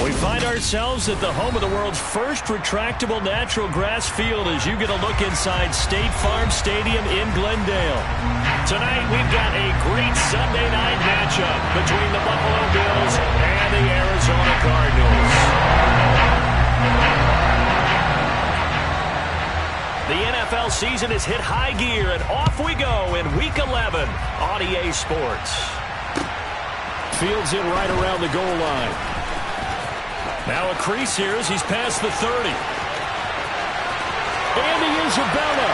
We find ourselves at the home of the world's first retractable natural grass field as you get a look inside State Farm Stadium in Glendale. Tonight we've got a great Sunday night matchup between the Buffalo Bills and the Arizona Cardinals. The NFL season has hit high gear, and off we go in Week 11 on EA Sports. Fields in right around the goal line. Now a crease here as he's past the 30. Andy Isabella.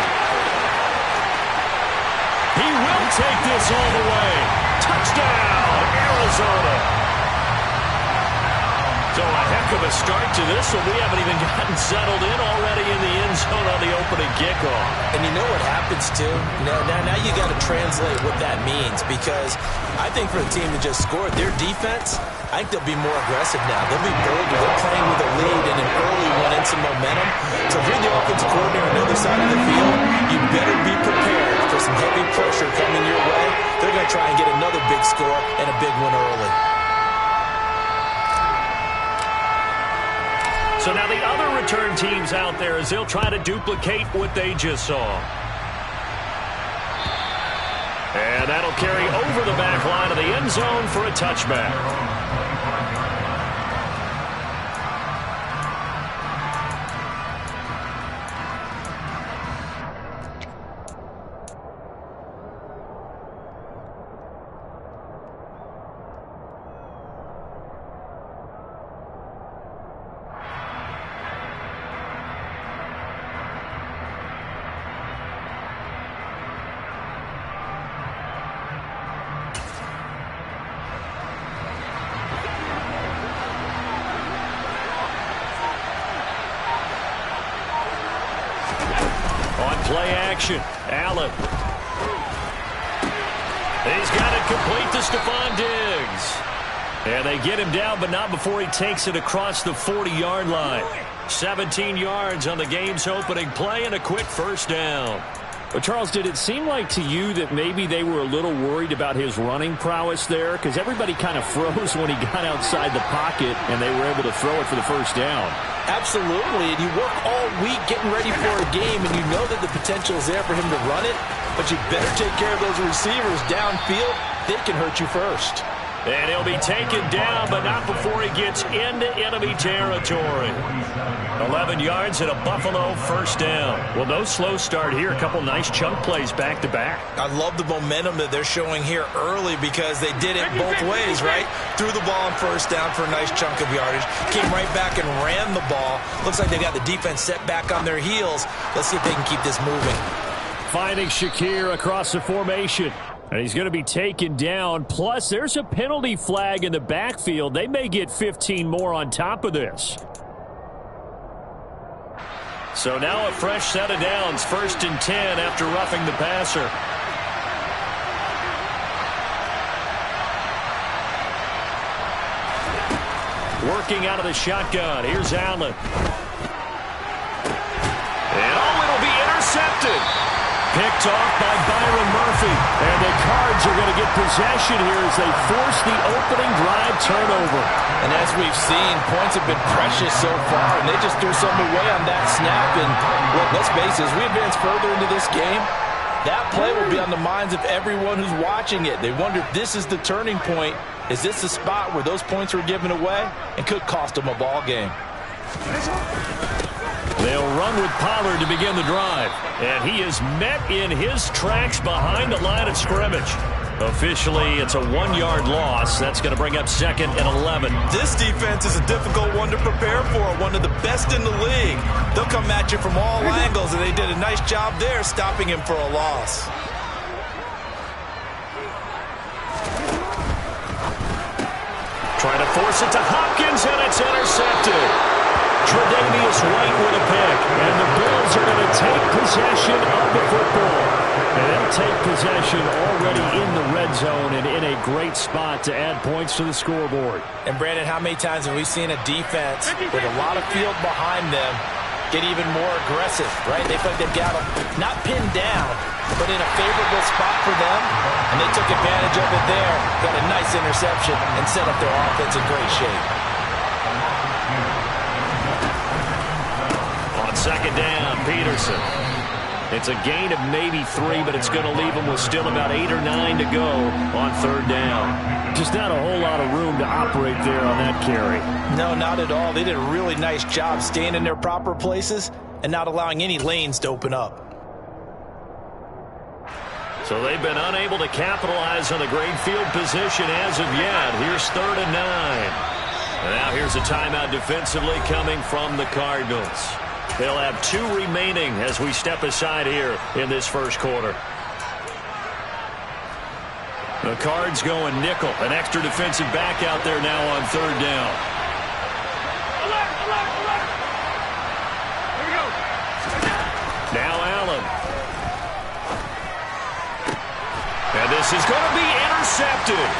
He will take this all the way. Touchdown, Arizona. So a heck of a start to this one. We haven't even gotten settled in already in the end zone on the opening kickoff. And you know what happens, too? Now you got to translate what that means, because I think for the team to just score, their defense, I think they'll be more aggressive now. They'll be bolder. They're playing with a lead and an early one and some momentum. So if you're the offensive coordinator on the other side of the field, you better be prepared for some heavy pressure coming your way. They're going to try and get another big score and a big one early. So now the other return teams out there as they'll try to duplicate what they just saw. And that'll carry over the back line of the end zone for a touchback. Play action. Allen. He's got it complete to Stephon Diggs. And they get him down, but not before he takes it across the 40-yard line. 17 yards on the game's opening play and a quick first down. But, Charles, did it seem like to you that maybe they were a little worried about his running prowess there? Because everybody kind of froze when he got outside the pocket, and they were able to throw it for the first down. Absolutely, and you work all week getting ready for a game, and you know that the potential is there for him to run it, but you better take care of those receivers downfield. They can hurt you first. And he'll be taken down, but not before he gets into enemy territory. 11 yards and a Buffalo first down. Well, no slow start here. A couple nice chunk plays back-to-back. I love the momentum that they're showing here early because they did it both ways, right? Threw the ball on first down for a nice chunk of yardage. Came right back and ran the ball. Looks like they got the defense set back on their heels. Let's see if they can keep this moving. Finding Shakir across the formation. And he's going to be taken down. Plus, there's a penalty flag in the backfield. They may get 15 more on top of this. So now a fresh set of downs. 1st and 10 after roughing the passer. Working out of the shotgun. Here's Allen. And it'll be intercepted. Picked off by Byron Murphy. And the Cards are going to get possession here as they force the opening drive turnover. And as we've seen, points have been precious so far, and they just threw some away on that snap. And let's face it, as we advance further into this game, that play will be on the minds of everyone who's watching it. They wonder if this is the turning point. Is this the spot where those points were given away and could cost them a ball game? They'll run with Pollard to begin the drive. And he is met in his tracks behind the line of scrimmage. Officially, it's a 1-yard loss. That's going to bring up 2nd and 11. This defense is a difficult one to prepare for, one of the best in the league. They'll come at you from all angles, and they did a nice job there stopping him for a loss. Trying to force it to Hopkins, and it's intercepted. Tre'Davious White with a pick, and the Bills are going to take possession of the football. And they'll take possession already in the red zone and in a great spot to add points to the scoreboard. And, Brandon, how many times have we seen a defense with a lot of field behind them get even more aggressive, right? They feel like they've got them not pinned down, but in a favorable spot for them, and they took advantage of it there, got a nice interception, and set up their offense in great shape. On second down, Peterson. It's a gain of maybe 3, but it's going to leave them with still about 8 or 9 to go on third down. Just not a whole lot of room to operate there on that carry. No, not at all. They did a really nice job staying in their proper places and not allowing any lanes to open up. So they've been unable to capitalize on the great field position as of yet. Here's third and 9. And now here's a timeout defensively coming from the Cardinals. They'll have 2 remaining as we step aside here in this first quarter. The Cards going nickel. An extra defensive back out there now on third down. Alert, alert, alert. Here we go. Now Allen. And this is going to be intercepted.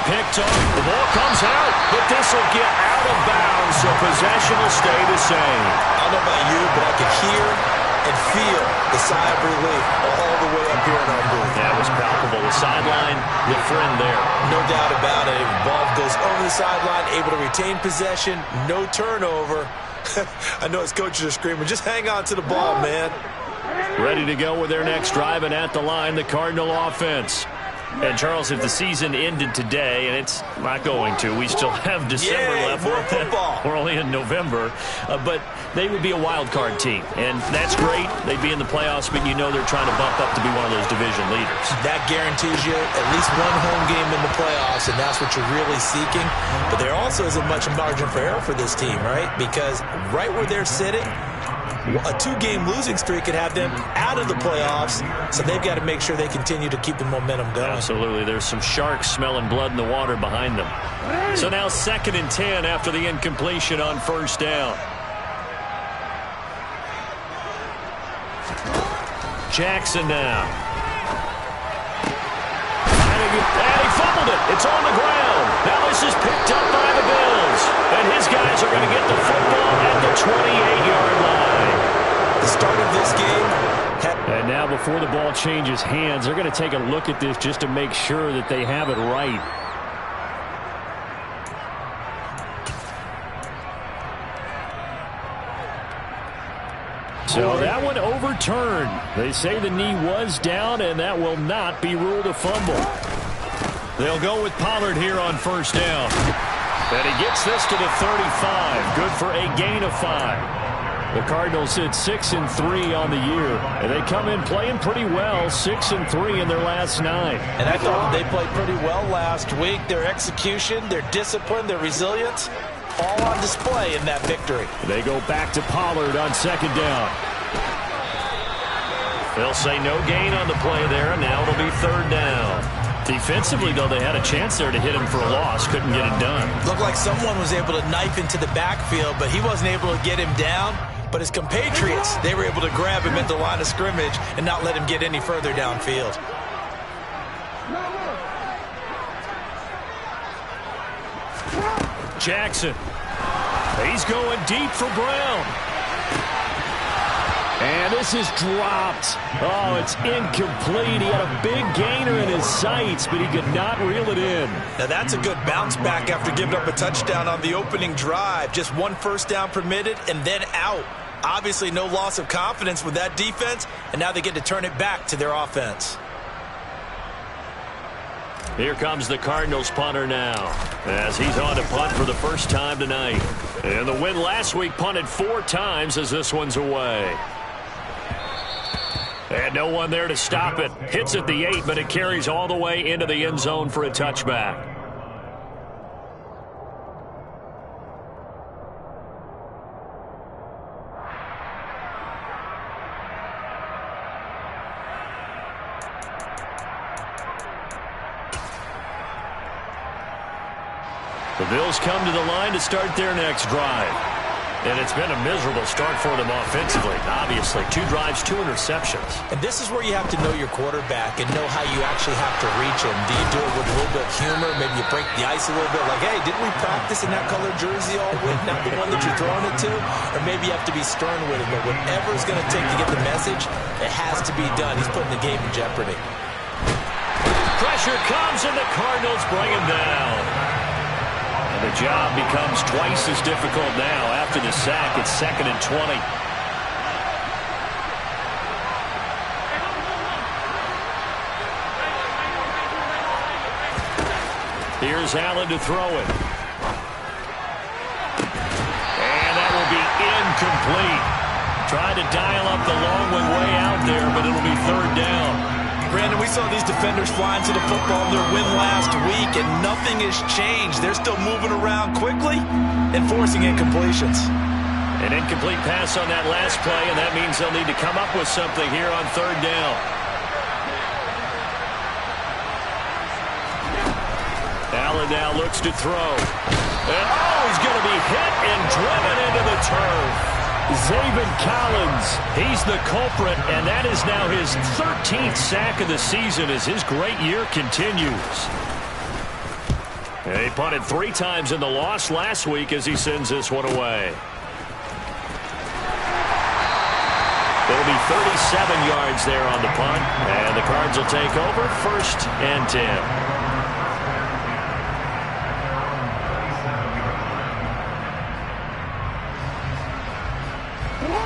Picked up. The ball comes out, but this will get out of bounds, so possession will stay the same. I don't know about you, but I can hear and feel the sigh of relief all the way up here in our booth. That was palpable. The sideline, the friend there. No doubt about it. The ball goes over the sideline, able to retain possession, no turnover. I know his coaches are screaming, just hang on to the ball, man. Ready to go with their next drive, and at the line, the Cardinal offense. And, Charles, if the season ended today, and it's not going to, we still have December left. More football. We're only in November. But they would be a wild card team, and that's great. They'd be in the playoffs, but you know they're trying to bump up to be one of those division leaders. That guarantees you at least one home game in the playoffs, and that's what you're really seeking. But there also isn't much margin for error for this team, right? Because right where they're sitting, a 2-game losing streak could have them out of the playoffs, so they've got to make sure they continue to keep the momentum going. Absolutely. There's some sharks smelling blood in the water behind them. So now 2nd and 10 after the incompletion on first down. Jackson now. And he fumbled it. It's on the ground. Now this is picked up by the Bills. And his guys are going to get the football at the 28-yard line. The start of this game. And now before the ball changes hands, they're going to take a look at this just to make sure that they have it right. So that one overturned. They say the knee was down, and that will not be ruled a fumble. They'll go with Pollard here on first down. And he gets this to the 35. Good for a gain of 5. The Cardinals sit 6-3 on the year, and they come in playing pretty well, 6-3 in their last 9. And I thought they played pretty well last week. Their execution, their discipline, their resilience, all on display in that victory. They go back to Pollard on second down. They'll say no gain on the play there, and now it'll be third down. Defensively, though, they had a chance there to hit him for a loss. Couldn't get it done. Looked like someone was able to knife into the backfield, but he wasn't able to get him down. But his compatriots, they were able to grab him at the line of scrimmage and not let him get any further downfield. Jackson. He's going deep for Brown. And this is dropped. Oh, it's incomplete. He had a big gainer in his sights, but he could not reel it in. Now that's a good bounce back after giving up a touchdown on the opening drive. Just 1 first down permitted and then out. Obviously no loss of confidence with that defense, and now they get to turn it back to their offense. Here comes the Cardinals punter now, as he's on to punt for the first time tonight. And the win last week punted 4 times as this one's away. And no one there to stop it. Hits at the 8, but it carries all the way into the end zone for a touchback. The Bills come to the line to start their next drive. And it's been a miserable start for them offensively. Obviously, 2 drives, 2 interceptions. And this is where you have to know your quarterback and know how you actually have to reach him. Do you do it with a little bit of humor? Maybe you break the ice a little bit. Like, hey, didn't we practice in that colored jersey all week? Not the one that you're throwing it to? Or maybe you have to be stern with him. But whatever it's going to take to get the message, it has to be done. He's putting the game in jeopardy. Pressure comes, and the Cardinals bring him down. The job becomes twice as difficult now after the sack. It's 2nd and 20. Here's Allen to throw it. And that will be incomplete. Trying to dial up the long one way out there, but it'll be third down. Brandon, we saw these defenders flying to the football in their win last week, and nothing has changed. They're still moving around quickly and forcing incompletions. An incomplete pass on that last play, and that means they'll need to come up with something here on third down. Allen now looks to throw. And, he's going to be hit and driven into the turf. Zaven Collins, he's the culprit, and that is now his 13th sack of the season as his great year continues. He punted 3 times in the loss last week as he sends this one away. It'll be 37 yards there on the punt, and the Cards will take over 1st and 10.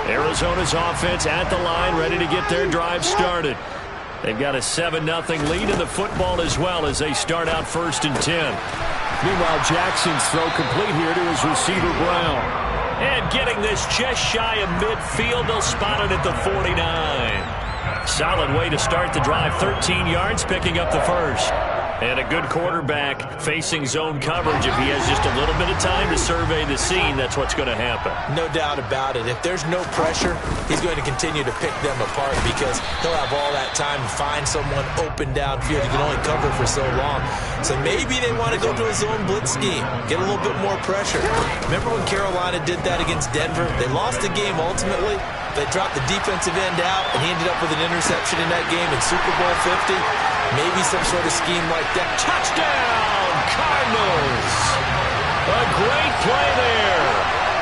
Arizona's offense at the line, ready to get their drive started. They've got a 7-0 lead in the football as well as they start out 1st and 10. Meanwhile, Jackson's throw complete here to his receiver, Brown. And getting this just shy of midfield, they'll spot it at the 49. Solid way to start the drive, 13 yards, picking up the first. And a good quarterback facing zone coverage. If he has just a little bit of time to survey the scene, that's what's going to happen. No doubt about it. If there's no pressure, he's going to continue to pick them apart because he'll have all that time to find someone open downfield. He can only cover for so long. So maybe they want to go to a zone blitz scheme, get a little bit more pressure. Remember when Carolina did that against Denver? They lost the game ultimately. They dropped the defensive end out, and he ended up with an interception in that game in Super Bowl 50. Maybe some sort of scheme like that. Touchdown, Cardinals! A great play there.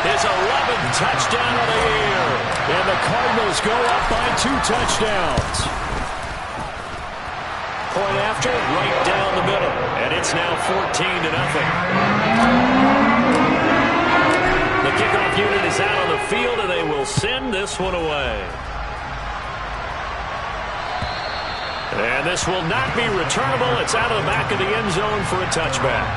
His 11th touchdown of the year. And the Cardinals go up by 2 touchdowns. Point after, right down the middle. And it's now 14-0. The kickoff unit is out on the field, and they will send this one away. And this will not be returnable. It's out of the back of the end zone for a touchback.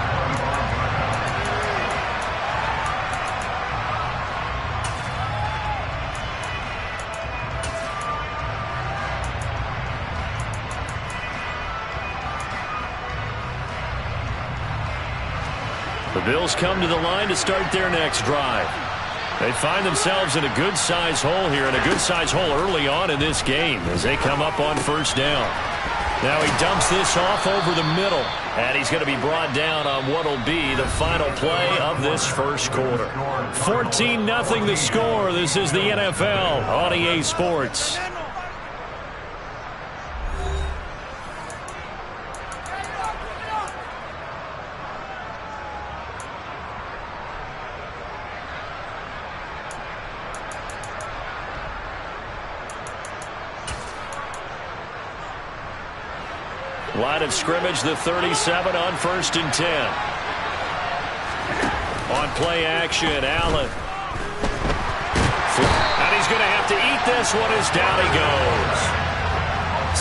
The Bills come to the line to start their next drive. They find themselves in a good-sized hole here, and a good-sized hole early on in this game as they come up on 1st down. Now he dumps this off over the middle, and he's going to be brought down on what will be the final play of this first quarter. 14-0 the score. This is the NFL on EA Sports. Line of scrimmage, the 37 on 1st and 10. On play action, Allen. And he's going to have to eat this one as down he goes.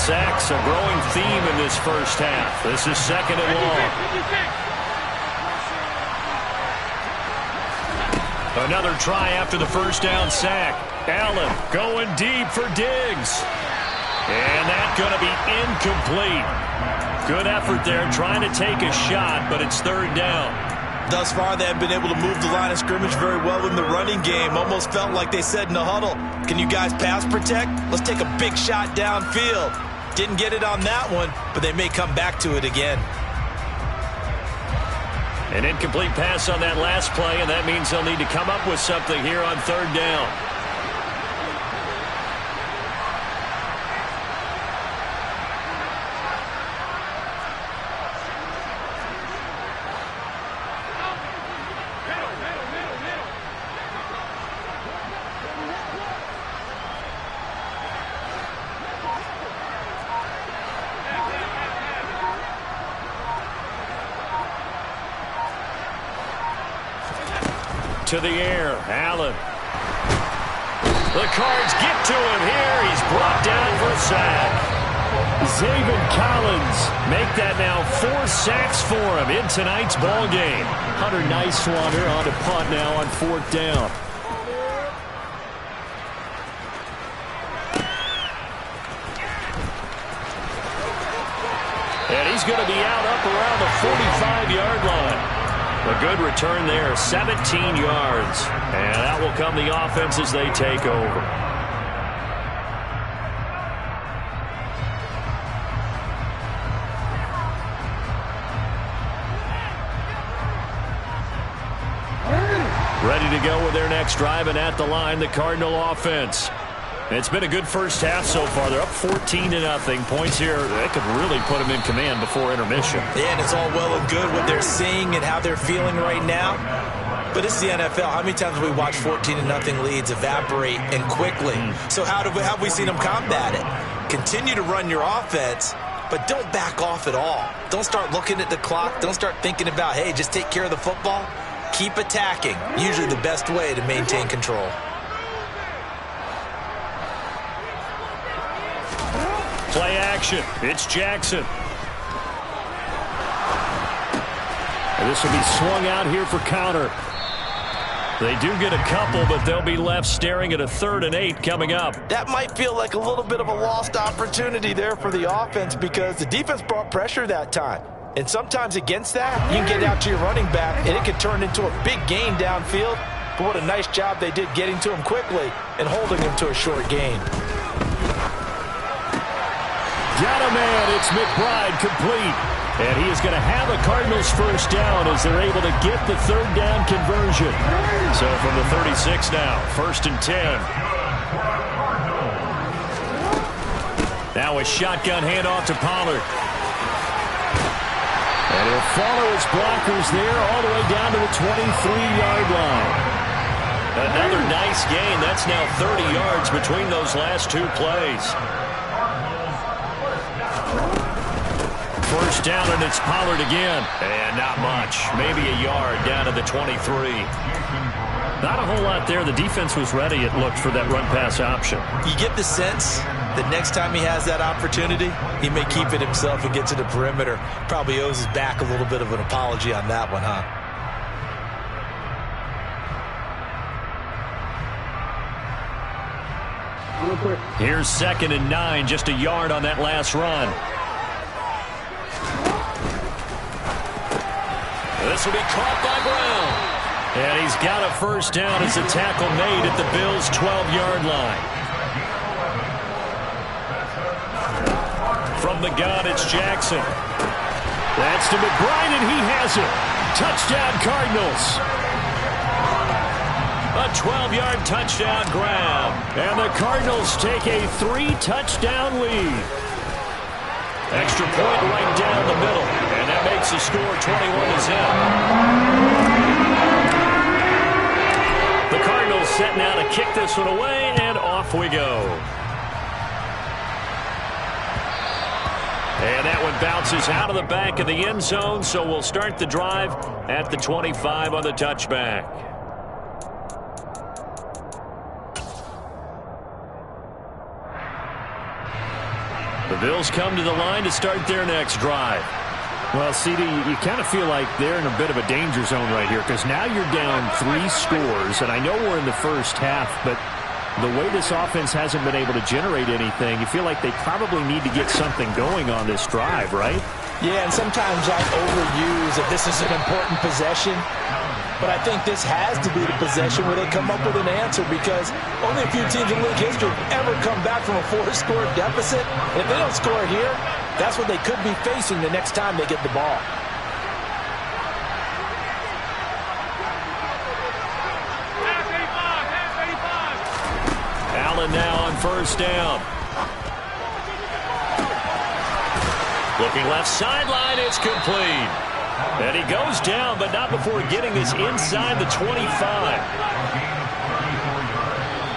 Sacks, a growing theme in this first half. This is 2nd and long. Another try after the 1st down sack. Allen going deep for Diggs. And that's going to be incomplete. Good effort there, trying to take a shot, but it's 3rd down. Thus far, they have been able to move the line of scrimmage very well in the running game. Almost felt like they said in the huddle, can you guys pass protect? Let's take a big shot downfield. Didn't get it on that one, but they may come back to it again. An incomplete pass on that last play, and that means they'll need to come up with something here on 3rd down. To the air, Allen. The Cards get to him here. He's brought down for a sack. Zaven Collins make that now 4 sacks for him in tonight's ball game. Hunter Nicewander on to punt now on 4th down. And he's going to be out up around the 45-yard line. A good return there, 17 yards. And that will come the offense as they take over. Ready to go with their next drive, and at the line, the Cardinal offense. It's been a good first half so far. They're up 14-0. Points here, that could really put them in command before intermission. Yeah, and it's all well and good what they're seeing and how they're feeling right now. But it's the NFL. How many times have we watched 14-0 leads evaporate and quickly? So how have we seen them combat it? Continue to run your offense, but don't back off at all. Don't start looking at the clock. Don't start thinking about, hey, just take care of the football. Keep attacking. Usually the best way to maintain control. Play action. It's Jackson. And this will be swung out here for counter. They do get a couple, but they'll be left staring at a 3rd and 8 coming up. That might feel like a little bit of a lost opportunity there for the offense because the defense brought pressure that time. And sometimes against that, you can get out to your running back, and it can turn into a big gain downfield. But what a nice job they did getting to him quickly and holding him to a short gain. Got a man. It's McBride complete. And he is going to have a Cardinals first down as they're able to get the 3rd down conversion. So from the 36 now, 1st and 10. Now a shotgun handoff to Pollard. And he'll follow his blockers there all the way down to the 23-yard line. Another nice gain. That's now 30 yards between those last 2 plays. First down, and it's Pollard again. And not much. Maybe a yard down to the 23. Not a whole lot there. The defense was ready, it looked, for that run-pass option. You get the sense that next time he has that opportunity, he may keep it himself and get to the perimeter. Probably owes his back a little bit of an apology on that one, huh? Here's 2nd and 9, just a yard on that last run. This will be caught by Brown. And he's got a first down as a tackle made at the Bills' 12-yard line. From the gun, it's Jackson. That's to McBride, and he has it. Touchdown, Cardinals. A 12-yard touchdown grab. And the Cardinals take a 3-touchdown lead. Extra point right down the middle. And that makes the score 21-10. The Cardinals set now to kick this one away, and off we go. And that one bounces out of the back of the end zone, so we'll start the drive at the 25 on the touchback. The Bills come to the line to start their next drive. Well, CD, you kind of feel like they're in a bit of a danger zone right here because now you're down 3 scores, and I know we're in the first half, but the way this offense hasn't been able to generate anything, you feel like they probably need to get something going on this drive, right? Yeah, and sometimes I overuse if this is an important possession. But I think this has to be the possession where they come up with an answer because only a few teams in league history have ever come back from a 4-score deficit. And if they don't score here, that's what they could be facing the next time they get the ball. Allen now on first down. Looking left sideline, it's complete. And he goes down, but not before getting this inside the 25.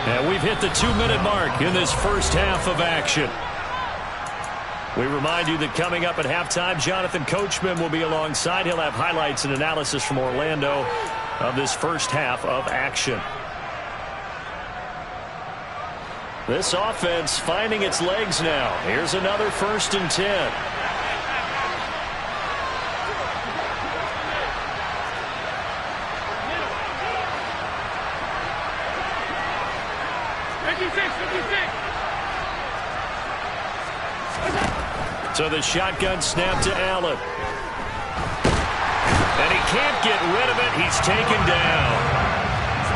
And we've hit the 2-minute mark in this first half of action. We remind you that coming up at halftime, Jonathan Coachman will be alongside. He'll have highlights and analysis from Orlando of this first half of action. This offense finding its legs now. Here's another 1st and 10. So the shotgun snap to Allen. And he can't get rid of it. He's taken down.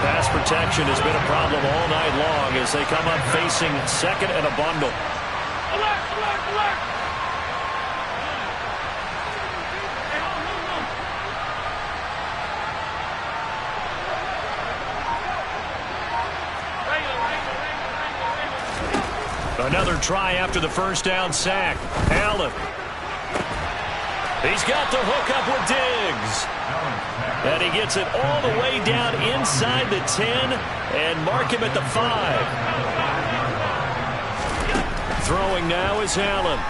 Pass protection has been a problem all night long as they come up facing 2nd and a bundle. Alert, alert, alert. Another try after the 1st down sack. Allen. He's got the hook up with Diggs. And he gets it all the way down inside the 10 and mark him at the 5. Throwing now is Allen.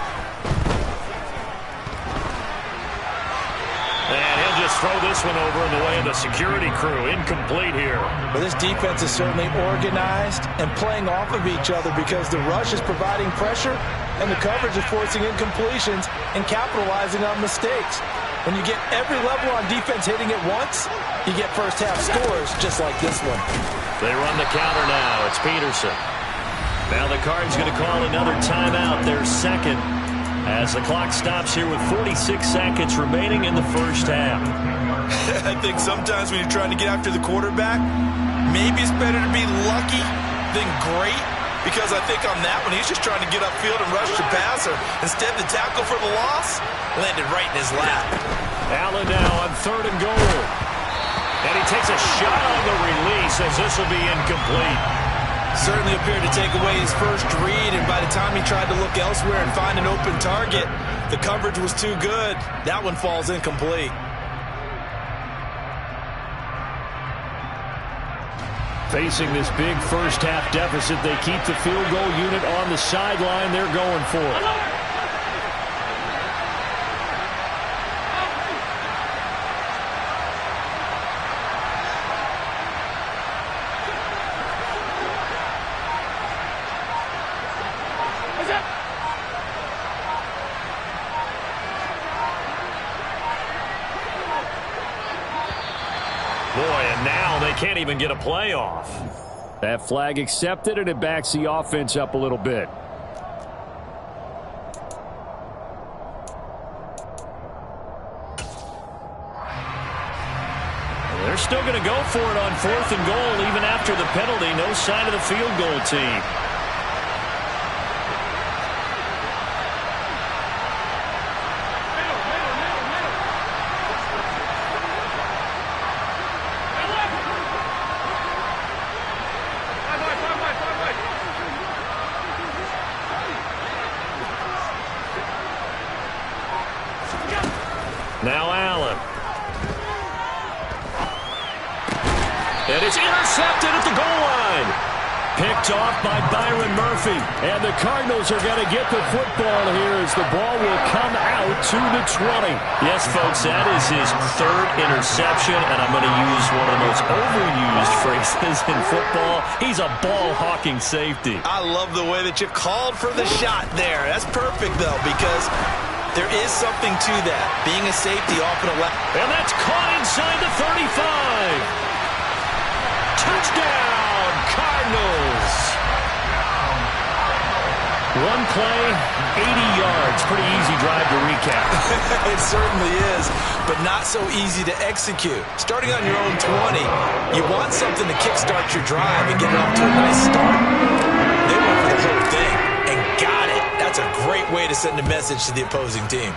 And he'll just throw this one over in the way of the security crew. Incomplete here. But this defense is certainly organized and playing off of each other because the rush is providing pressure and the coverage is forcing incompletions and capitalizing on mistakes. When you get every level on defense hitting it once, you get first-half scores just like this one. They run the counter now. It's Peterson. Now the Cards going to call another timeout, their 2nd, as the clock stops here with 46 seconds remaining in the 1st half. I think sometimes when you're trying to get after the quarterback, maybe it's better to be lucky than great, because I think on that one, he's just trying to get upfield and rush the passer. Instead, the tackle for the loss landed right in his lap. Allen now on 3rd and goal. And he takes a shot on the release as this will be incomplete. Certainly appeared to take away his first read, and by the time he tried to look elsewhere and find an open target, the coverage was too good. That one falls incomplete. Facing this big 1st half deficit, they keep the field goal unit on the sideline. They're going for it. Boy, and now they can't even get a playoff. That flag accepted, and it backs the offense up a little bit. They're still going to go for it on 4th and goal, even after the penalty. No sign of the field goal team. Now Allen. And it's intercepted at the goal line. Picked off by Byron Murphy. And the Cardinals are going to get the football here as the ball will come out to the 20. Yes, folks, that is his 3rd interception, and I'm going to use one of the most overused phrases in football. He's a ball-hawking safety. I love the way that you called for the shot there. That's perfect, though, because there is something to that. Being a safety often allows. And that's caught inside the 35. Touchdown, Cardinals. One play, 80 yards. Pretty easy drive to recap. It certainly is, but not so easy to execute. Starting on your own 20, you want something to kickstart your drive and get it off to a nice start. They went for the whole thing and got it. That's a great way to send a message to the opposing team.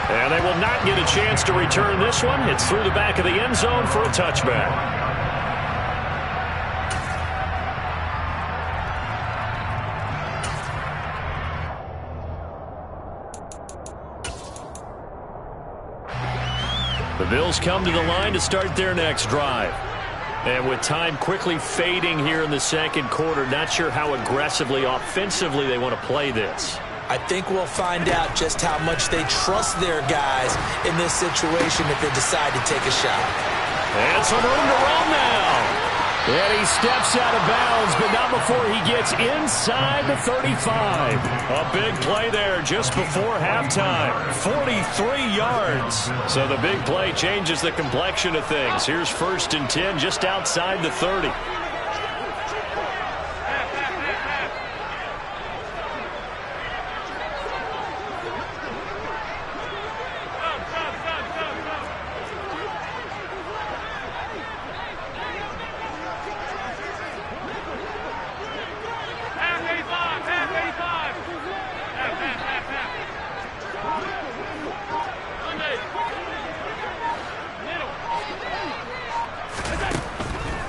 And they will not get a chance to return this one. It's through the back of the end zone for a touchback. The Bills come to the line to start their next drive. And with time quickly fading here in the 2nd quarter, not sure how aggressively, offensively they want to play this. I think we'll find out just how much they trust their guys in this situation if they decide to take a shot. And some room to run now. And he steps out of bounds, but not before he gets inside the 35. A big play there just before halftime. 43 yards. So the big play changes the complexion of things. Here's 1st and 10 just outside the 30.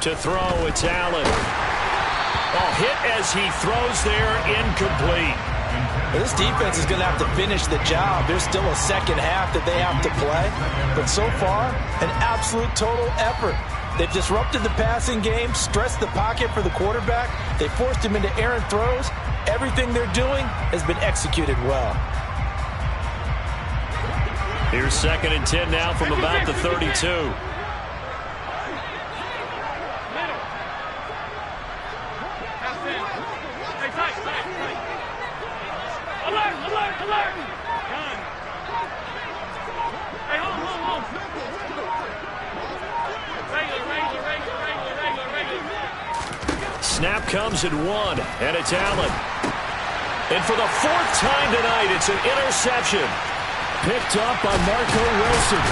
To throw, it's Allen. Oh, hit as he throws there, incomplete. This defense is going to have to finish the job. There's still a second half that they have to play. But so far, an absolute total effort. They've disrupted the passing game, stressed the pocket for the quarterback. They forced him into errant throws. Everything they're doing has been executed well. Here's 2nd and 10 now from about the 32. Snap comes at 1, and it's Allen. And for the 4th time tonight, it's an interception. Picked up by Marco Wilson.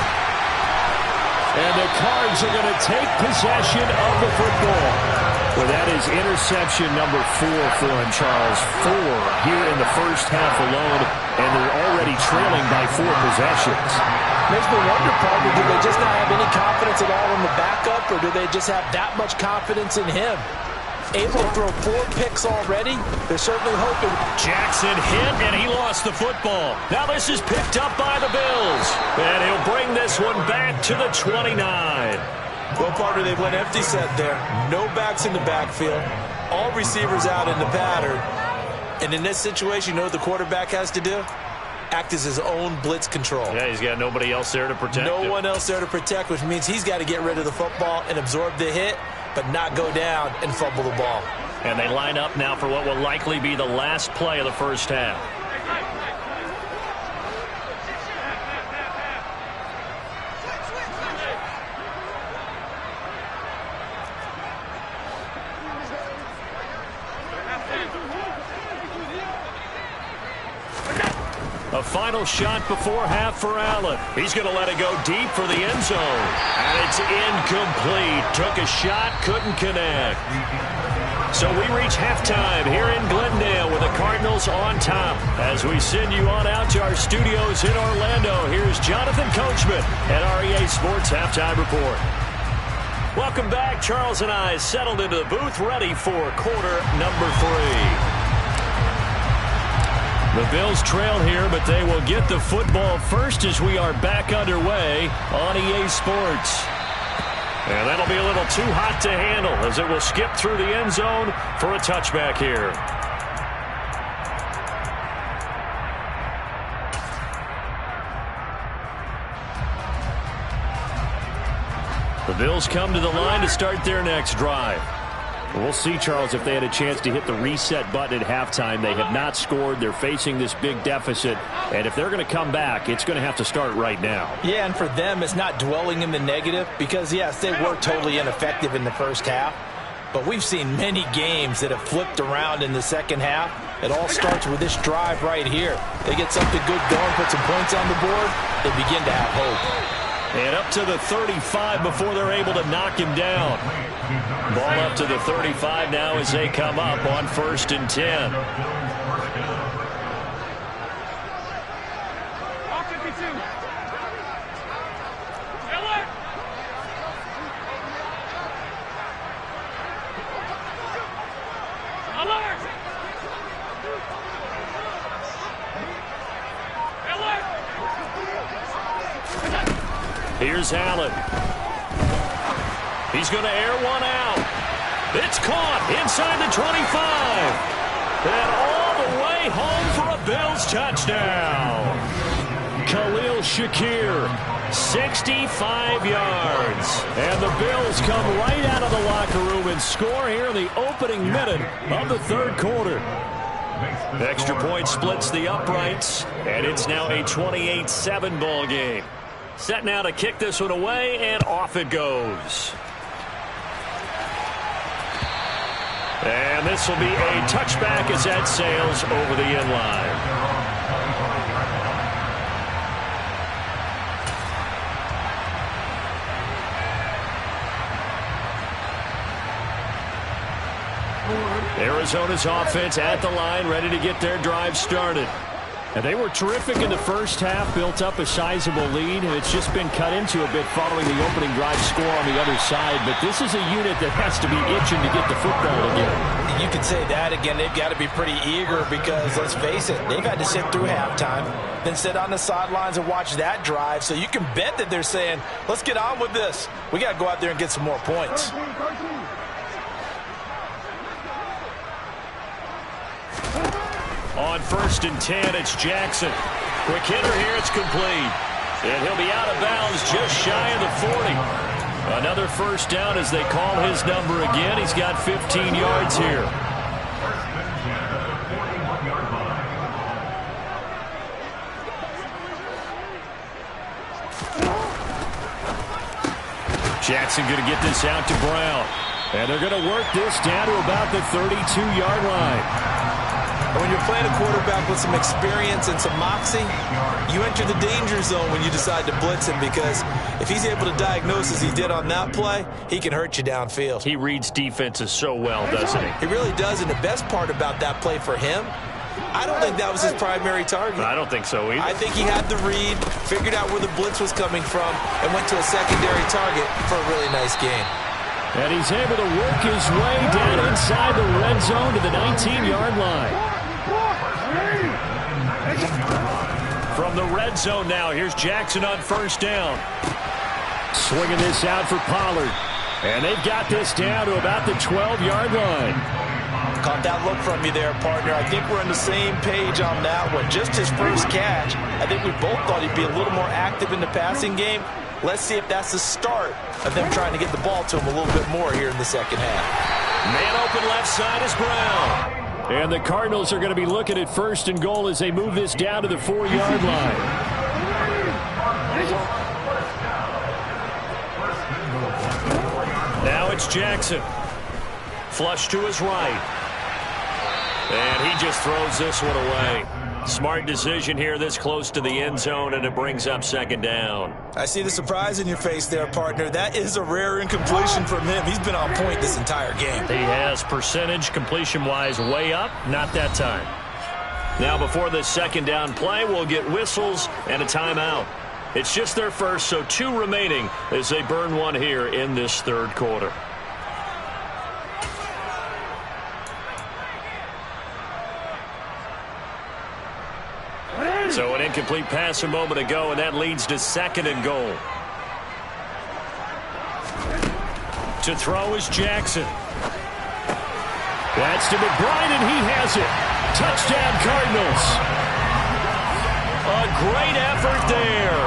And the Cards are going to take possession of the football. Well, that is interception number 4 for him, Charles. 4 here in the first half alone, and they're already trailing by 4 possessions. Makes me wonder, probably, do they just not have any confidence at all in the backup, or do they just have that much confidence in him? Able to throw 4 picks already. They're certainly hoping. Jackson hit, and he lost the football. Now this is picked up by the Bills. And he'll bring this one back to the 29. Well, partner, they've went empty set there. No backs in the backfield. All receivers out in the pattern. And in this situation, you know what the quarterback has to do? Act as his own blitz control. Yeah, he's got nobody else there to protect him. No one else there to protect, which means he's got to get rid of the football and absorb the hit, but not go down and fumble the ball. And they line up now for what will likely be the last play of the first half. A final shot before half for Allen. He's going to let it go deep for the end zone. And it's incomplete. Took a shot, couldn't connect. So we reach halftime here in Glendale with the Cardinals on top. As we send you on out to our studios in Orlando, here's Jonathan Coachman at REA Sports Halftime Report. Welcome back. Charles and I settled into the booth, ready for quarter number 3. The Bills trail here, but they will get the football first as we are back underway on EA Sports. And that'll be a little too hot to handle as it will skip through the end zone for a touchback here. The Bills come to the line to start their next drive. We'll see, Charles, if they had a chance to hit the reset button at halftime. They have not scored. They're facing this big deficit. And if they're going to come back, it's going to have to start right now. Yeah, and for them, it's not dwelling in the negative because, yes, they were totally ineffective in the first half. But we've seen many games that have flipped around in the second half. It all starts with this drive right here. They get something good going, put some points on the board, they begin to have hope. And up to the 35 before they're able to knock him down. Ball up to the 35 now as they come up on 1st and 10. Here's Allen. He's going to air one out. It's caught inside the 25. And all the way home for a Bills touchdown. Khalil Shakir 65 yards. And the Bills come right out of the locker room and score here in the opening minute of the third quarter. The extra point splits the uprights, and it's now a 28-7 ball game. Set now to kick this one away, and off it goes. And this will be a touchback as that sails over the end line. Arizona's offense at the line, ready to get their drive started. And they were terrific in the first half, built up a sizable lead, and it's just been cut into a bit following the opening drive score on the other side. But this is a unit that has to be itching to get the football again. You could say that again. They've got to be pretty eager because, let's face it, they've had to sit through halftime, then sit on the sidelines and watch that drive. So you can bet that they're saying, let's get on with this. We got to go out there and get some more points. On 1st and 10, it's Jackson. Quick hitter here, it's complete. And he'll be out of bounds just shy of the 40. Another first down as they call his number again. He's got 15 yards here. Jackson going to get this out to Brown. And they're going to work this down to about the 32-yard line. When you're playing a quarterback with some experience and some moxie, you enter the danger zone when you decide to blitz him, because if he's able to diagnose as he did on that play, he can hurt you downfield. He reads defenses so well, doesn't he? He really does, and the best part about that play for him, I don't think that was his primary target. I don't think so either. I think he had the read, figured out where the blitz was coming from, and went to a secondary target for a really nice gain. And he's able to work his way down inside the red zone to the 19-yard line. From the red zone now, here's Jackson on first down. Swinging this out for Pollard. And they've got this down to about the 12-yard line. Caught that look from you there, partner. I think we're on the same page on that one. Just his first catch, I think we both thought he'd be a little more active in the passing game. Let's see if that's the start of them trying to get the ball to him a little bit more here in the second half. Man open left side is Brown. And the Cardinals are going to be looking at 1st and goal as they move this down to the 4-yard line. Now it's Jackson. Flush to his right. And he just throws this one away. Smart decision here this close to the end zone, and it brings up 2nd down. I see the surprise in your face there, partner. That is a rare incompletion from him. He's been on point this entire game. He has percentage completion-wise way up, not that time. Now before this 2nd down play, we'll get whistles and a timeout. It's just their first, so 2 remaining as they burn one here in this third quarter. So an incomplete pass a moment ago, and that leads to 2nd and goal. To throw is Jackson. That's to McBride, and he has it. Touchdown, Cardinals. A great effort there.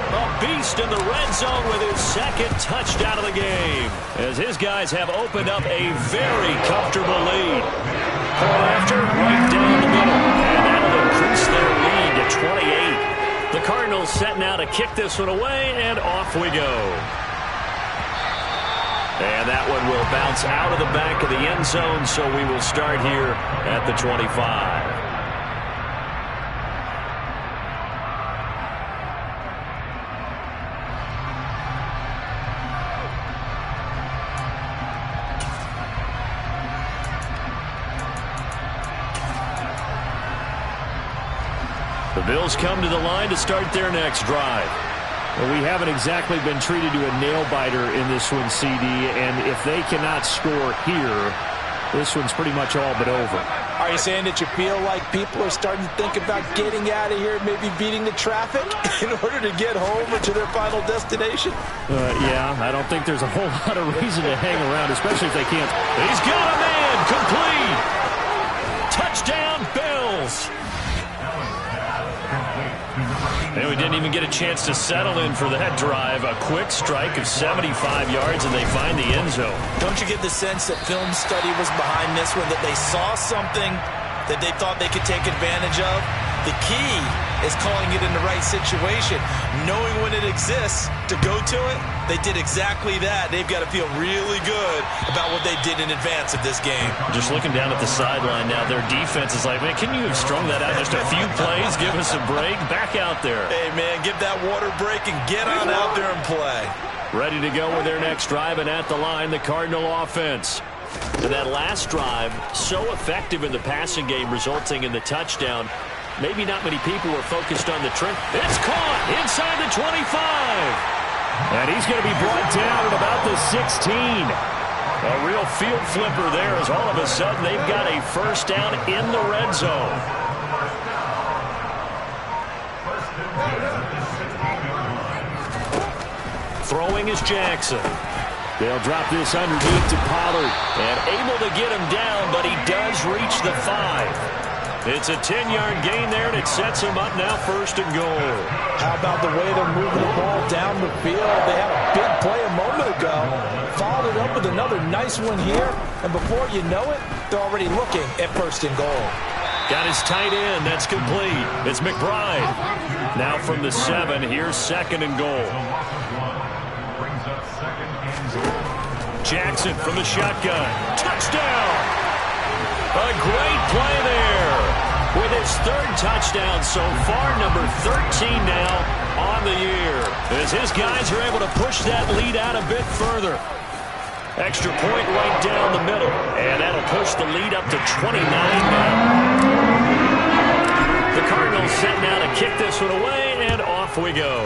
A beast in the red zone with his 2nd touchdown of the game, as his guys have opened up a very comfortable lead. After right down the middle, and that'll increase their lead to 28. The Cardinals set now to kick this one away, and off we go. And that one will bounce out of the back of the end zone, so we will start here at the 25. The Bills come to the line to start their next drive. Well, we haven't exactly been treated to a nail-biter in this one, CD, and if they cannot score here, this one's pretty much all but over. Are you saying that you feel like people are starting to think about getting out of here, maybe beating the traffic in order to get home or to their final destination? Yeah, I don't think there's a whole lot of reason to hang around, especially if they can't. He's got a man, complete. Touchdown, Bills. And we didn't even get a chance to settle in for that drive. A quick strike of 75 yards, and they find the end zone. Don't you get the sense that film study was behind this one, that they saw something that they thought they could take advantage of? The key is calling it in the right situation, knowing when it exists to go to it. They did exactly that. They've got to feel really good about what they did in advance of this game. Just looking down at the sideline now, their defense is like, man, can you have strung that out just a few plays? Give us a break. Back out there. Hey, man, give that water break and get on out there and play. Ready to go with their next drive, and at the line, the Cardinal offense. And that last drive, so effective in the passing game, resulting in the touchdown. Maybe not many people were focused on the trend. It's caught inside the 25. And he's going to be brought down at about the 16. A real field flipper there, as all of a sudden they've got a first down in the red zone. Throwing is Jackson. They'll drop this underneath to Pollard. And able to get him down, but he does reach the 5. It's a 10-yard gain there, and it sets him up now first and goal. How about the way they're moving the ball down the field? They had a big play a moment ago. Followed it up with another nice one here. And before you know it, they're already looking at first and goal. Got his tight end. That's complete. It's McBride. Now from the 7, here's second and goal. Jackson from the shotgun. Touchdown! A great play there. With his third touchdown so far, number 13 now on the year. As his guys are able to push that lead out a bit further. Extra point right down the middle. And that'll push the lead up to 29 now. The Cardinals set now to kick this one away, and off we go.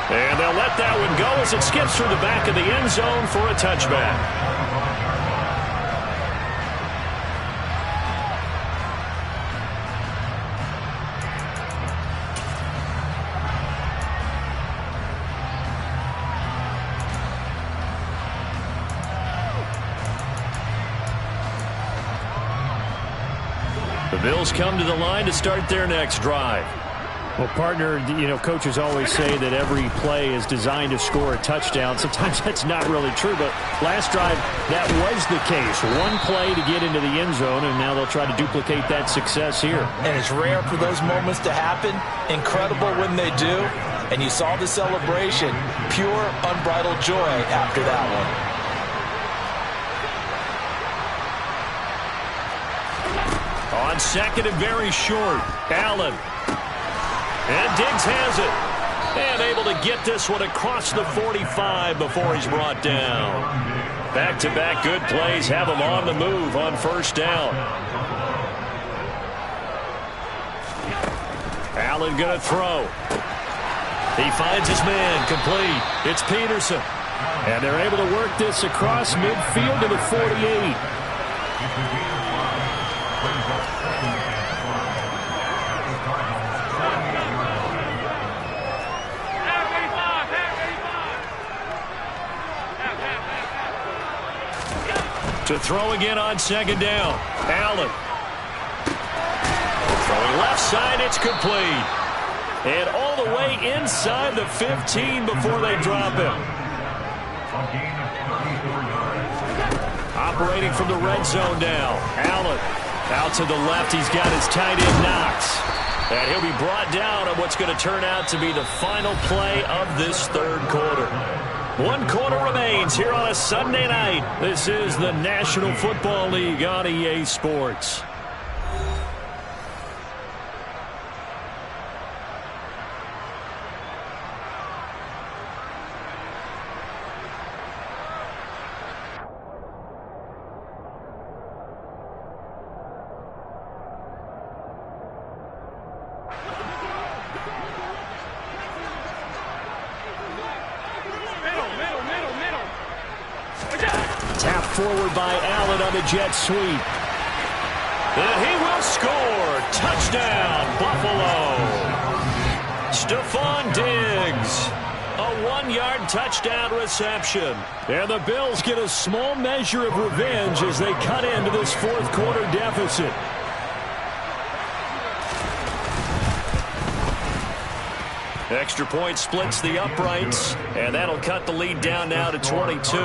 And they'll let that one go as it skips through the back of the end zone for a touchback. The Bills come to the line to start their next drive. Well, partner, coaches always say that every play is designed to score a touchdown. Sometimes that's not really true, but last drive, that was the case. One play to get into the end zone, and now they'll try to duplicate that success here. And it's rare for those moments to happen. Incredible when they do. And you saw the celebration. Pure, unbridled joy after that one. On second and very short, Allen. And Diggs has it. And able to get this one across the 45 before he's brought down. Back-to-back good plays have him on the move on first down. Allen going to throw. He finds his man, complete. It's Peterson. And they're able to work this across midfield to the 48. To throw again on second down. Allen. Throwing left side, it's complete. And all the way inside the 15 before they drop him. Operating from the red zone now. Allen out to the left. He's got his tight end Knox. And he'll be brought down on what's going to turn out to be the final play of this third quarter. 1 quarter remains here on a Sunday night. This is the National Football League on EA Sports. Forward by Allen on the jet sweep. And he will score. Touchdown, Buffalo. Stephon Diggs. A 1-yard touchdown reception. And the Bills get a small measure of revenge as they cut into this fourth quarter deficit. Extra point splits the uprights, and that'll cut the lead down now to 22.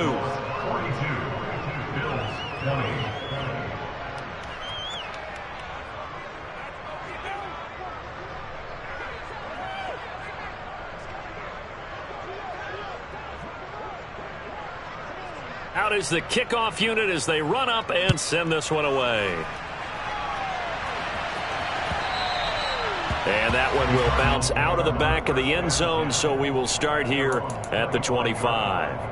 Out is the kickoff unit as they run up and send this one away. And that one will bounce out of the back of the end zone, so we will start here at the 25.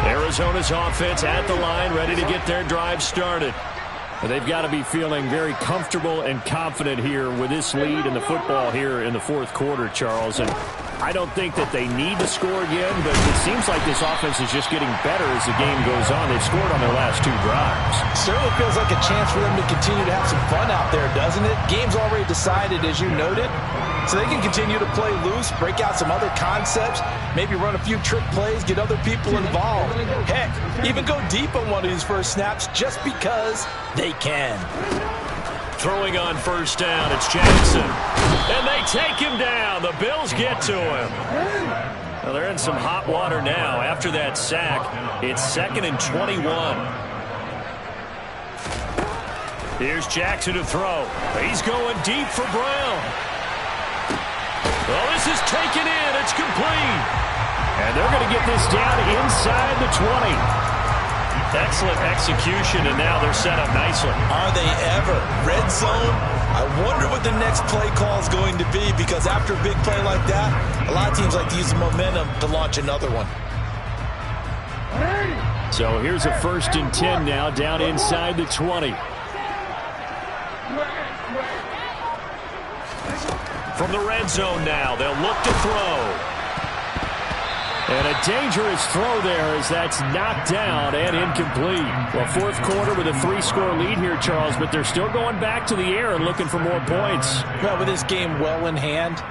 Arizona's offense at the line, ready to get their drive started. They've got to be feeling very comfortable and confident here with this lead in the football here in the fourth quarter, Charles. And I don't think that they need to score again, but it seems like this offense is just getting better as the game goes on. They've scored on their last 2 drives. Certainly feels like a chance for them to continue to have some fun out there, doesn't it? Game's already decided, as you noted. So they can continue to play loose, break out some other concepts, maybe run a few trick plays, get other people involved. Heck, even go deep on one of these first snaps just because they can. Throwing on first down, it's Jackson. And they take him down. The Bills get to him. Well, they're in some hot water now. After that sack, it's 2nd and 21. Here's Jackson to throw. He's going deep for Brown. Well, this is taken in. It's complete. And they're going to get this down inside the 20. Excellent execution, and now they're set up nicely. Are they ever? Red zone? I wonder what the next play call is going to be, because after a big play like that, a lot of teams like to use the momentum to launch another one. So here's a 1st and 10 now, down inside the 20. From the red zone now, they'll look to throw. And a dangerous throw there as that's knocked down and incomplete. Well, fourth quarter with a 3-score lead here, Charles, but they're still going back to the air and looking for more points. Well, with this game well in hand,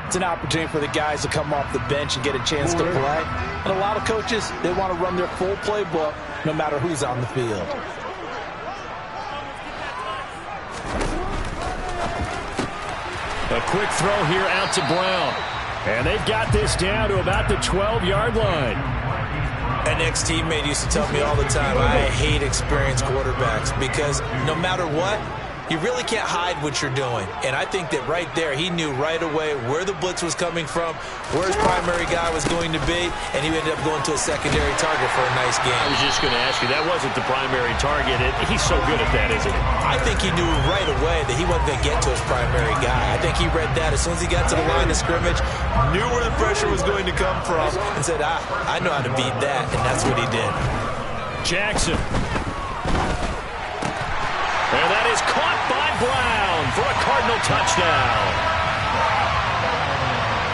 it's an opportunity for the guys to come off the bench and get a chance to play. And a lot of coaches, they want to run their full playbook no matter who's on the field. A quick throw here out to Brown. And they've got this down to about the 12-yard line. An ex-teammate used to tell me all the time, I hate experienced quarterbacks because no matter what, you really can't hide what you're doing. And I think that right there, he knew right away where the blitz was coming from, where his primary guy was going to be, and he ended up going to a secondary target for a nice game. I was just going to ask you, that wasn't the primary target. He's so good at that, isn't he? I think he knew right away that he wasn't going to get to his primary guy. I think he read that as soon as he got to the line of scrimmage, knew where the pressure was going to come from, and said, I know how to beat that, and that's what he did. Jackson. And that is caught by Brown for a Cardinal touchdown.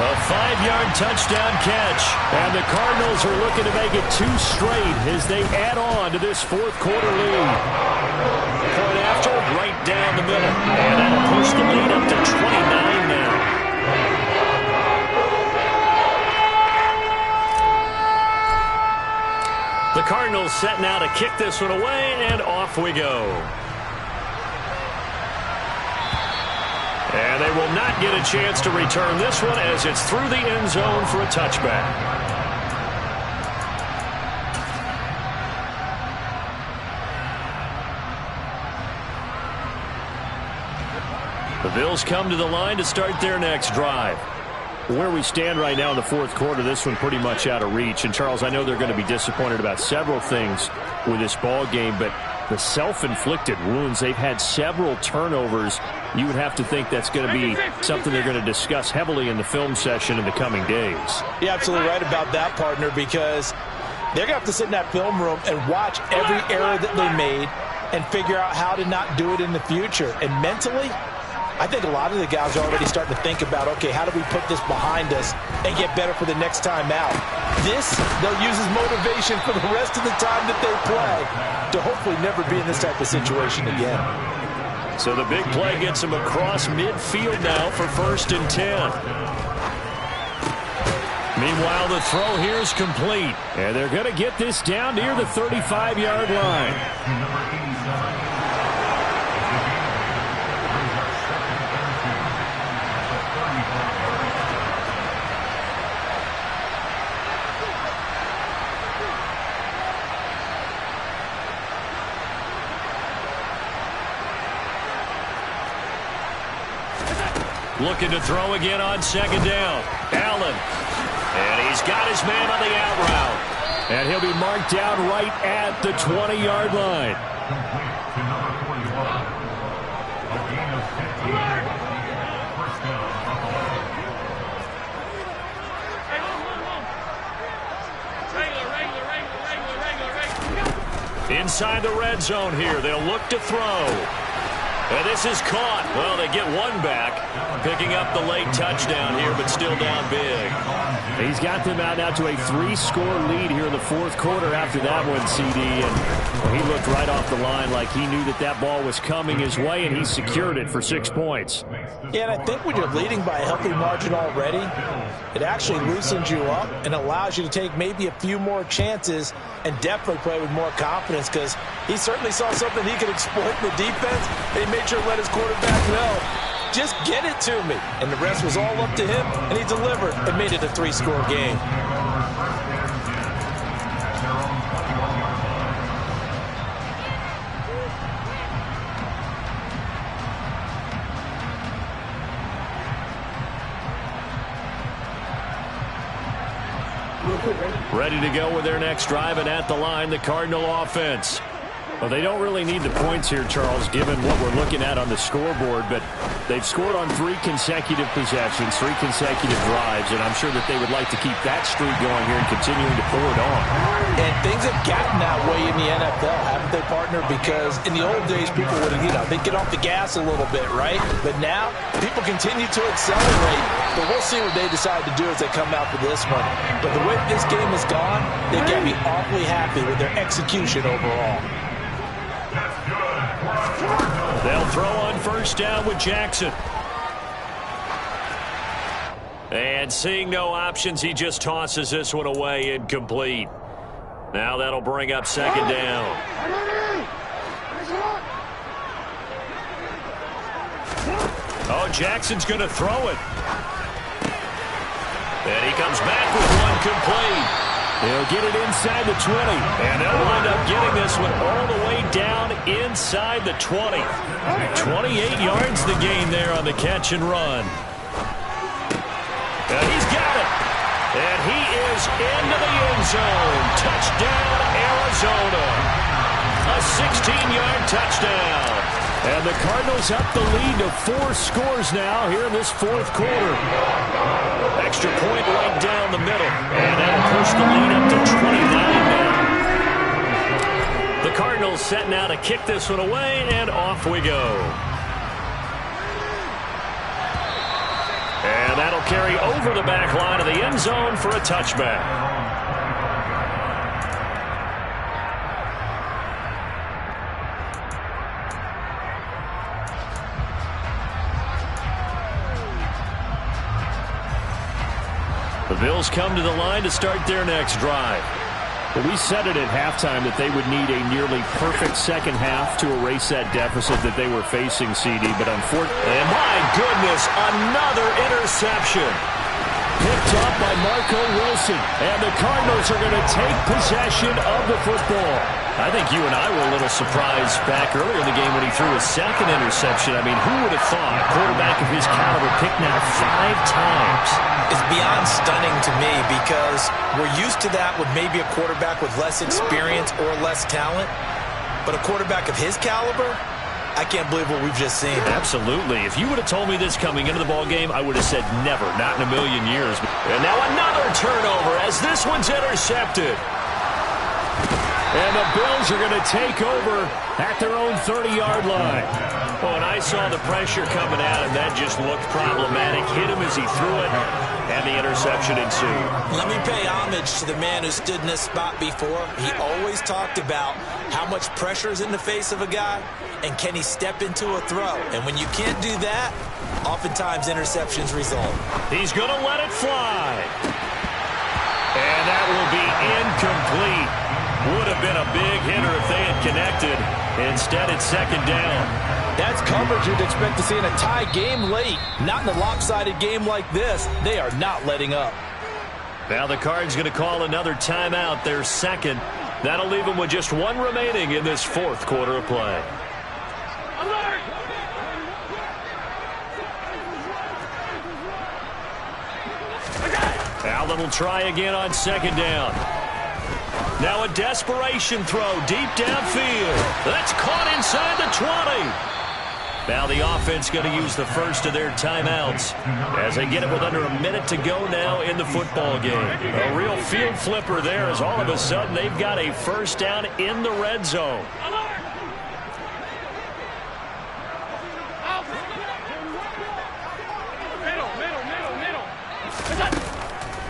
A 5-yard touchdown catch. And the Cardinals are looking to make it 2 straight as they add on to this fourth quarter lead. Point after, right down the middle. And that'll push the lead up to 29 now. The Cardinals set now to kick this one away, and off we go. And they will not get a chance to return this one as it's through the end zone for a touchback. The Bills come to the line to start their next drive. Where we stand right now in the fourth quarter, this one pretty much out of reach. And, Charles, I know they're going to be disappointed about several things with this ball game, but the self-inflicted wounds, they've had several turnovers. You would have to think that's going to be something they're going to discuss heavily in the film session in the coming days. You're absolutely right about that, partner, because they're going to have to sit in that film room and watch every error that they made and figure out how to not do it in the future. And mentally, I think a lot of the guys are already starting to think about, okay, how do we put this behind us and get better for the next time out? This, they'll use as motivation for the rest of the time that they play to hopefully never be in this type of situation again. So the big play gets them across midfield now for 1st and 10. Meanwhile, the throw here is complete. And they're going to get this down near the 35-yard line. Looking to throw again on second down. Allen. And he's got his man on the out route. And he'll be marked down right at the 20-yard line. Inside the red zone here. They'll look to throw. And this is caught. Well, they get one back, picking up the late touchdown here, but still down big. He's got them out now to a 3-score lead here in the fourth quarter after that one, CD. And he looked right off the line like he knew that that ball was coming his way, and he secured it for 6 points. Yeah, and I think when you're leading by a healthy margin already, it actually loosens you up and allows you to take maybe a few more chances and definitely play with more confidence, because he certainly saw something he could exploit in the defense. He made sure to let his quarterback know, just get it to me. And the rest was all up to him, and he delivered and made it a 3-score game. Ready to go with their next drive, and at the line, the Cardinal offense. Well, they don't really need the points here, Charles, given what we're looking at on the scoreboard, but they've scored on 3 consecutive possessions, 3 consecutive drives, and I'm sure that they would like to keep that streak going here and continuing to pour it on. And things have gotten that way in the NFL, haven't they, partner? Because in the old days, people would, they'd get off the gas a little bit, right? But now, people continue to accelerate, but we'll see what they decide to do as they come out for this one. But the way this game has gone, they've got to be awfully happy with their execution overall. They'll throw on first down with Jackson. And seeing no options, he just tosses this one away incomplete. Now that'll bring up second down. Oh, Jackson's going to throw it. And he comes back with one complete. They'll get it inside the 20, and they'll wind up getting this one all the way down inside the 20. 28 yards the gain there on the catch and run. And he's got it. And he is into the end zone. Touchdown, Arizona. A 16-yard touchdown. And the Cardinals up the lead to 4 scores now here in this fourth quarter. Extra point right down the middle. And that'll push the lead up to 29 now. The Cardinals set now to kick this one away, and off we go. And that'll carry over the back line of the end zone for a touchback. The Bills come to the line to start their next drive. Well, we said it at halftime that they would need a nearly perfect second half to erase that deficit that they were facing, CD. But unfortunately, and my goodness, another interception. Picked up by Marco Wilson. And the Cardinals are going to take possession of the football. I think you and I were a little surprised back earlier in the game when he threw his second interception. I mean, who would have thought a quarterback of his caliber picked now 5 times? It's beyond stunning to me, because we're used to that with maybe a quarterback with less experience or less talent. But a quarterback of his caliber, I can't believe what we've just seen. Absolutely. If you would have told me this coming into the ball game, I would have said never, not in a million years. And now another turnover as this one's intercepted. And the Bills are going to take over at their own 30-yard line. Oh, and I saw the pressure coming at him. That just looked problematic. Hit him as he threw it, and the interception ensued. Let me pay homage to the man who stood in this spot before. He always talked about how much pressure is in the face of a guy, and can he step into a throw. And when you can't do that, oftentimes interceptions result. He's going to let it fly. And that will be incomplete. Would have been a big hitter if they had connected. Instead, it's second down. That's coverage you'd expect to see in a tie game late. Not in a lopsided game like this. They are not letting up. Now the Cards going to call another timeout, their second. That'll leave them with just one remaining in this fourth quarter of play. Alert! Allen will try again on second down. Now a desperation throw deep downfield. That's caught inside the 20. Now the offense going to use the first of their timeouts as they get it with under a minute to go now in the football game. A real field flipper there as all of a sudden they've got a first down in the red zone.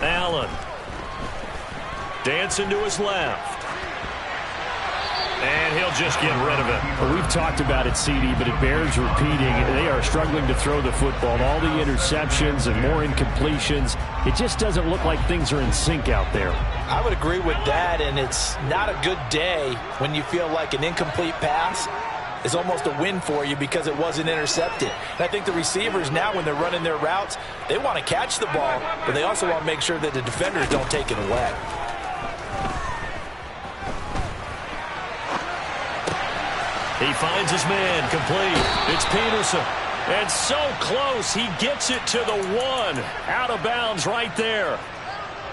Allen dancing to his left. And he'll just get rid of it. Well, we've talked about it, CD, but it bears repeating. They are struggling to throw the football. All the interceptions and more incompletions. It just doesn't look like things are in sync out there. I would agree with that, and it's not a good day when you feel like an incomplete pass is almost a win for you because it wasn't intercepted. And I think the receivers now, when they're running their routes, they want to catch the ball, but they also want to make sure that the defenders don't take it away. He finds his man complete. It's Peterson. And so close. He gets it to the 1. Out of bounds right there.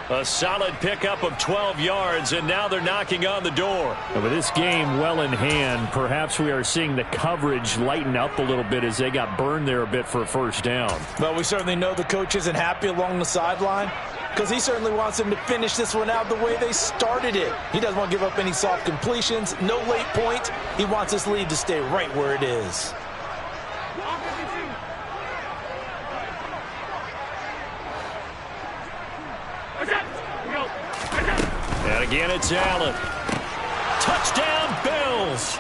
A solid pickup of 12 yards, and now they're knocking on the door. And with this game well in hand, perhaps we are seeing the coverage lighten up a little bit as they got burned there a bit for a first down. Well, we certainly know the coach isn't happy along the sideline because he certainly wants them to finish this one out the way they started it. He doesn't want to give up any soft completions, no late points. He wants this lead to stay right where it is. And again, it's Allen. Touchdown, Bills.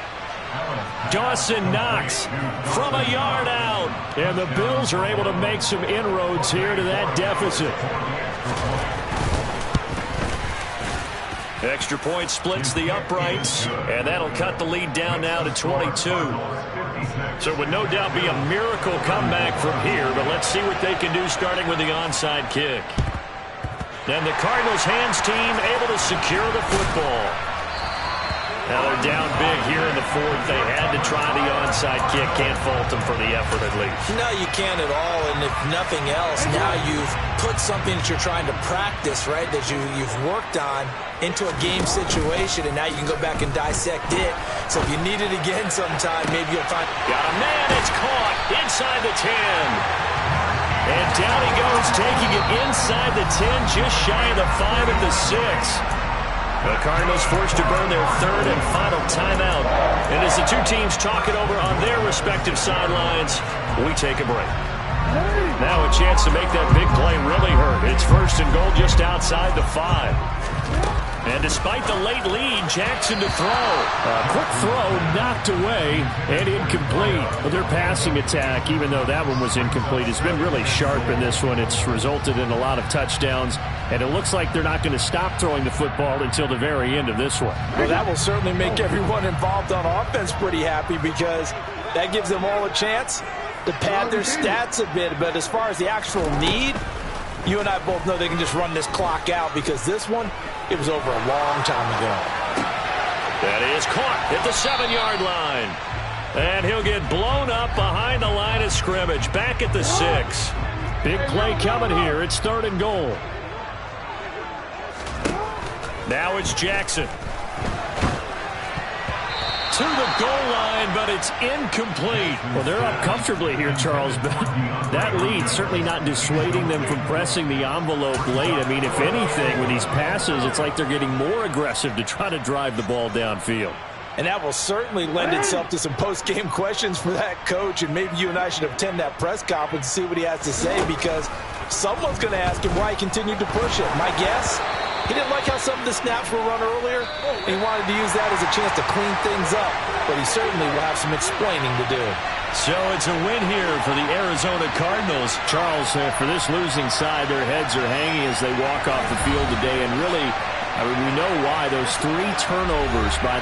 Dawson Knox from a yard out. And the Bills are able to make some inroads here to that deficit. Extra point splits the uprights, and that'll cut the lead down now to 22. So it would no doubt be a miracle comeback from here, but let's see what they can do starting with the onside kick. And the Cardinals hands team able to secure the football. Now they're down big here in the fourth. They had to try the onside kick. Can't fault them for the effort at least. No, you can't at all. And if nothing else, now you've put something that you're trying to practice, right, that you've worked on into a game situation, and now you can go back and dissect it. So if you need it again sometime, maybe you'll find. Got a man. It's caught inside the 10. And down he goes, taking it inside the 10, just shy of the 5 at the 6. The Cardinals forced to burn their third and final timeout. And as the two teams talk it over on their respective sidelines, we take a break. Now a chance to make that big play really hurt. It's first and goal just outside the 5. And despite the late lead, Jackson to throw. A quick throw knocked away and incomplete. But their passing attack, even though that one was incomplete, has been really sharp in this one. It's resulted in a lot of touchdowns. And it looks like they're not going to stop throwing the football until the very end of this one. Well, that will certainly make everyone involved on offense pretty happy because that gives them all a chance to pad their stats a bit. But as far as the actual need, you and I both know they can just run this clock out because this one, it was over a long time ago. That is caught at the 7-yard line. And he'll get blown up behind the line of scrimmage. Back at the 6. Big play coming here. It's third and goal. Now it's Jackson. To the goal line, but it's incomplete. Well, they're up comfortably here, Charles, but that lead certainly not dissuading them from pressing the envelope late. I mean, if anything, with these passes, it's like they're getting more aggressive to try to drive the ball downfield. And that will certainly lend itself to some post-game questions for that coach, and maybe you and I should attend that press conference and see what he has to say because someone's going to ask him why he continued to push it. My guess, He didn't like how some of the snaps were run earlier. He wanted to use that as a chance to clean things up, but he certainly will have some explaining to do. So it's a win here for the Arizona Cardinals. Charles, for this losing side, their heads are hanging as they walk off the field today. And really, we know why. Those 3 turnovers by